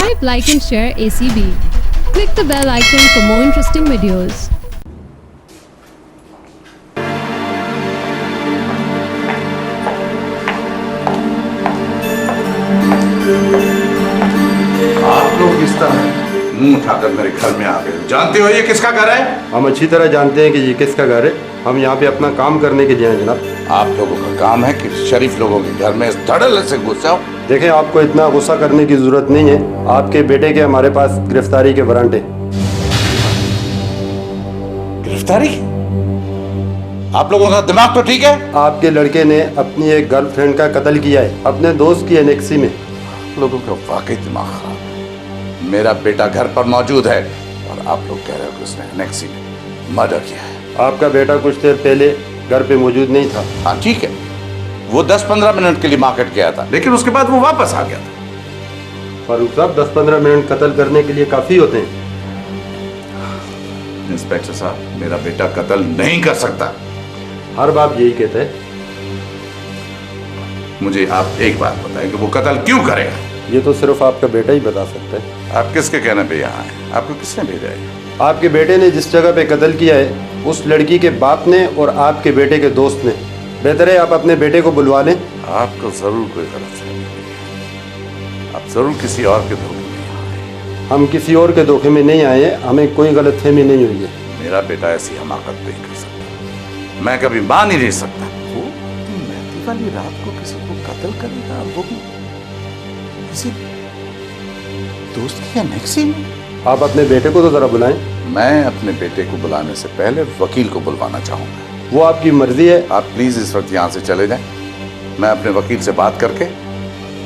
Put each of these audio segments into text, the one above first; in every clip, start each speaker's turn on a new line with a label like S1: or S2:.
S1: Subscribe, like and share ACB. Click the bell icon for more interesting videos.
S2: आप लोग इस तरह मुंह उठाकर मेरे घर में आ गए। जानते हो ये किसका घर है?
S3: हम अच्छी तरह जानते हैं कि ये किसका घर है। हम यहाँ पे अपना काम करने के लिए हैं जनाब।
S2: आप लोगों का काम है कि शरीफ लोगों के घर में इस धड़ल्ले से घुस जाओ।
S3: देखें, आपको इतना गुस्सा करने की जरूरत नहीं है। आपके बेटे के हमारे पास गिरफ्तारी के वारंट है।
S2: गिरफ्तारी? आप लोगों का दिमाग तो ठीक है?
S3: आपके लड़के ने अपनी एक गर्लफ्रेंड का कत्ल किया है अपने दोस्त की एनेक्सी में।
S2: आप लोगों का वाकई दिमाग खराब है। मेरा बेटा घर पर मौजूद है और आप लोग कह रहे हो कि उसने एनेक्सी में मर्डर किया है। आपका
S3: बेटा कुछ देर पहले घर पे मौजूद नहीं था।
S2: हाँ ठीक है, वो 10-15 मिनट के लिए मार्केट गया था, लेकिन उसके बाद वो वापस आ गया था।
S3: फारूक साहब, 10-15 मिनट कत्ल करने के लिए काफी होते हैं।
S2: इंस्पेक्टर साहब, मेरा बेटा कत्ल नहीं कर सकता।
S3: हर बाप यही कहते हैं।
S2: मुझे आप एक बात बताएं कि वो कत्ल क्यों करेगा?
S3: ये तो सिर्फ आपका बेटा ही बता सकता है।
S2: आप किसके कहने पे यहाँ आए? आपको किसने भेजा है?
S3: आपके बेटे ने जिस जगह पे कत्ल किया है उस लड़की के बाप ने और आपके बेटे के दोस्त ने। बेहतर है आप अपने बेटे को बुलवा लें।
S2: आपको जरूर कोई गलतफहमी है। आप जरूर किसी और के धोखे में आए।
S3: हम किसी और के धोखे में नहीं आए हैं। हमें कोई गलतफहमी नहीं हुई है।
S2: मेरा बेटा ऐसी हमाकत नहीं कर सकता। मैं कभी मान ही नहीं सकता। वो मेहंदी वाली रात को किसी को कत्ल करेगा, वो भी किसी दोस्त की एनेक्सी में।
S3: आप अपने बेटे को तो जरा बुलाएं।
S2: मैं अपने बेटे को बुलाने से पहले वकील को बुलवाना चाहूंगा।
S3: वो आपकी मर्जी है।
S2: आप प्लीज इस वक्त यहाँ से चले जाएं। मैं अपने वकील से बात करके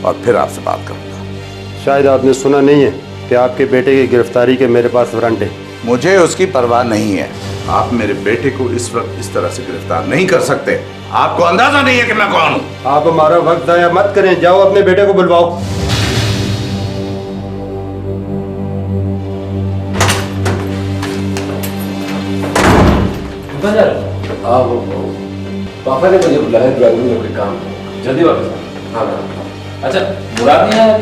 S2: और फिर आपसे बात करूंगा।
S3: शायद आपने सुना नहीं है कि आपके बेटे की गिरफ्तारी के मेरे पास वारंट है।
S2: मुझे उसकी परवाह नहीं है। आप मेरे बेटे को इस वक्त इस तरह से गिरफ्तार नहीं कर सकते। आपको अंदाजा नहीं है कि मैं कौन हूं।
S3: आप हमारा वक्त जाया मत करें। जाओ अपने बेटे को बुलवाओ।
S4: पापा ने मुझे बुलाया ड्राइविंग में कोई काम है।
S5: जल्दी वापस
S4: हाँ
S5: अच्छा, मुराद नहीं आया?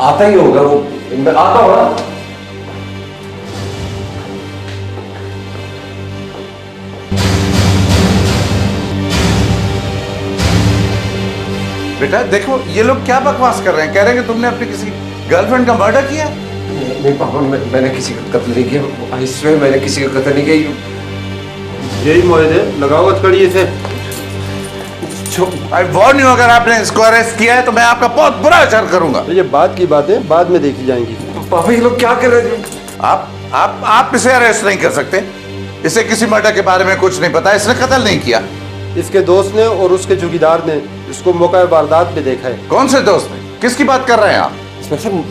S4: आता ही होगा वो। मैं आता हूँ ना।
S2: बेटा देखो, ये लोग क्या बकवास कर रहे हैं। कह रहे हैं कि तुमने अपनी किसी गर्लफ्रेंड का मर्डर किया।
S4: नहीं पापा, मैंने किसी का कत्ल नहीं किया। आई स्वेयर मैंने किसी का कत्ल नहीं किया।
S3: यही मोहित है, लगाओ हथकड़ी से।
S2: आई वार्न यू, अगर आपने इसको अरेस्ट किया है तो मैं आपका बहुत बुरा असर करूंगा।
S3: तो ये बात की बातें बाद में देखी जाएंगी।
S4: पापा ये लोग क्या कर रहे हैं?
S2: आप इसे अरेस्ट नहीं कर सकते। इसे किसी मर्डर के बारे में कुछ नहीं पता। इसने कत्ल नहीं किया।
S3: इसके दोस्त ने और उसके चौकीदार ने इसको मौका वारदात पे देखा है।
S2: कौन से दोस्त ने? किसकी बात कर रहे हैं आप?
S4: इंस्पेक्टर,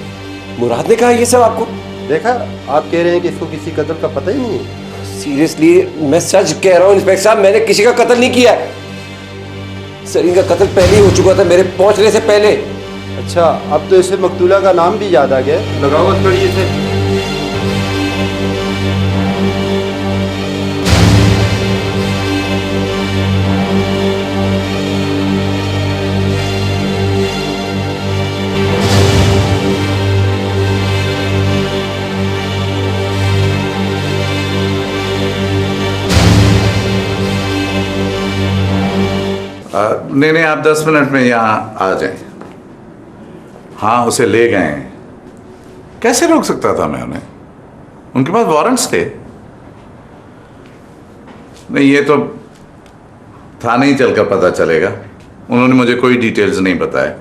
S4: मुराद ने कहा ये सब आपको?
S3: देखा, आप कह रहे हैं कि इसको किसी कत्ल का पता ही नहीं है।
S4: सीरियसली मैं सच कह रहा हूँ इंस्पेक्टर साहब, मैंने किसी का कत्ल नहीं किया है। सर, इनका कत्ल पहले ही हो चुका था, मेरे पहुंचने से पहले।
S3: अच्छा, अब तो इसे मकतूला का नाम भी याद आ गया। लगाओ हथकड़ी से।
S2: नहीं, आप 10 मिनट में यहाँ आ जाएं। हाँ, उसे ले गए। कैसे रोक सकता था मैं उन्हें? उनके पास वारंट्स थे। नहीं, ये तो थाने ही चलकर पता चलेगा। उन्होंने मुझे कोई डिटेल्स नहीं बताए।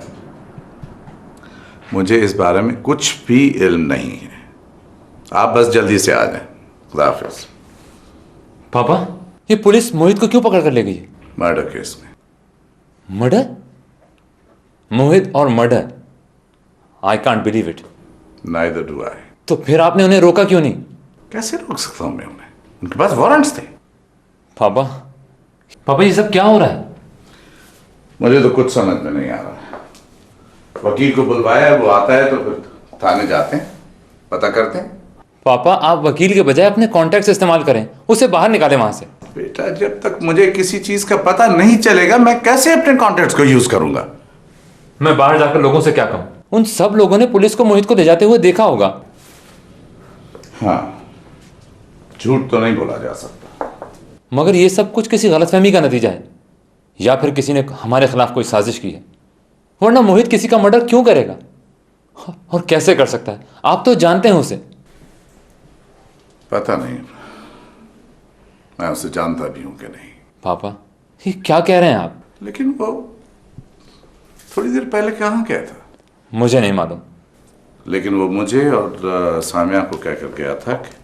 S2: मुझे इस बारे में कुछ भी इल्म नहीं है। आप बस जल्दी से आ जाएं। खुदा हाफिज।
S5: पापा, ये पुलिस मोहित को क्यों पकड़ कर ले गई?
S2: मर्डर केस में।
S5: मर्डर? मोहित और murder? I can't believe it.
S2: Neither do I.
S5: तो फिर आपने उन्हें रोका क्यों नहीं?
S2: कैसे रोक सकता हूं मैं उन्हें? उनके पास वारंट्स थे।
S5: पापा ये सब क्या हो रहा है?
S2: मुझे तो कुछ समझ में नहीं आ रहा। वकील को बुलवाया है, वो आता है तो फिर थाने जाते हैं, पता करते हैं।
S5: पापा, आप वकील के बजाय अपने कॉन्टैक्ट्स इस्तेमाल करें, उसे बाहर निकालें वहां से।
S2: बेटा, जब तक मुझे किसी चीज का पता नहीं चलेगा मैं कैसे अपने कॉन्टैक्ट्स को यूज करूंगा?
S5: मैं बाहर जाकर लोगों से क्या कहूं? उन सब लोगों ने पुलिस को मोहित को ले जाते हुए देखा होगा।
S2: हाँ, झूठ तो नहीं बोला जा सकता।
S5: मगर ये सब कुछ किसी गलतफहमी का नतीजा है, या फिर किसी ने हमारे खिलाफ कोई साजिश की है। वरना मोहित किसी का मर्डर क्यों करेगा और कैसे कर सकता है? आप तो जानते हैं उसे।
S2: पता नहीं, मैं उसे जानता भी हूं कि नहीं।
S5: पापा, ये क्या कह रहे हैं आप?
S2: लेकिन वो थोड़ी देर पहले कहाँ गया था?
S5: मुझे नहीं मालूम।
S2: लेकिन वो मुझे और सामिया को कह कर गया था कि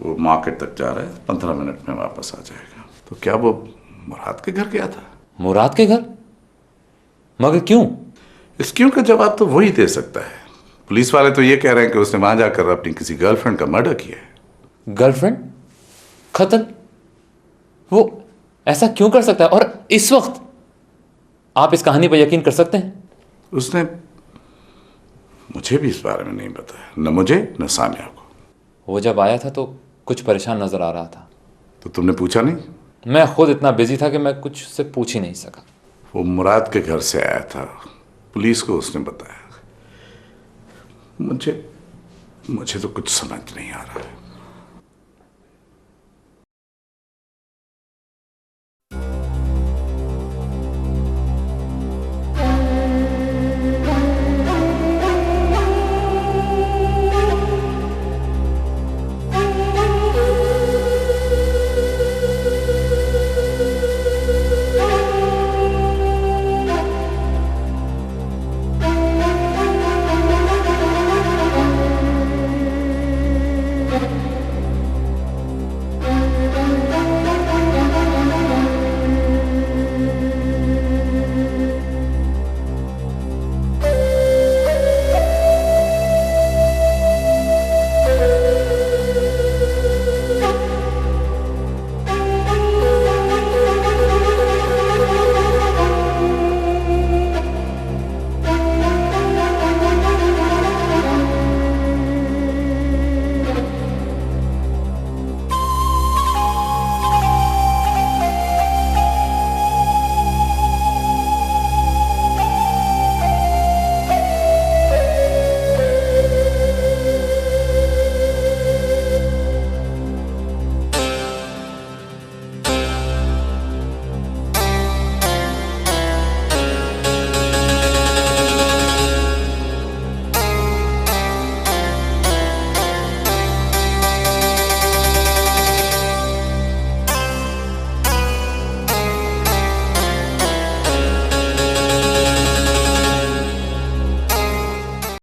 S2: वो मार्केट तक जा रहा है, 15 मिनट में वापस आ जाएगा। तो क्या वो मुराद के घर गया था?
S5: मुराद के घर? मगर क्यों?
S2: इस क्यों का जवाब तो वही दे सकता है। पुलिस वाले तो ये कह रहे हैं कि उसने वहां जाकर अपनी किसी गर्लफ्रेंड का मर्डर किया है।
S5: गर्लफ्रेंड? कत्ल? वो ऐसा क्यों कर सकता है? और इस वक्त? आप इस कहानी पर यकीन कर सकते हैं?
S2: उसने मुझे भी इस बारे में नहीं बताया, न मुझे न सामिया को।
S5: वो जब आया था तो कुछ परेशान नजर आ रहा था।
S2: तो तुमने पूछा नहीं?
S5: मैं खुद इतना बिजी था कि मैं कुछ से पूछ ही नहीं सका।
S2: वो मुराद के घर से आया था, पुलिस को उसने बताया। मुझे तो कुछ समझ नहीं आ रहा है।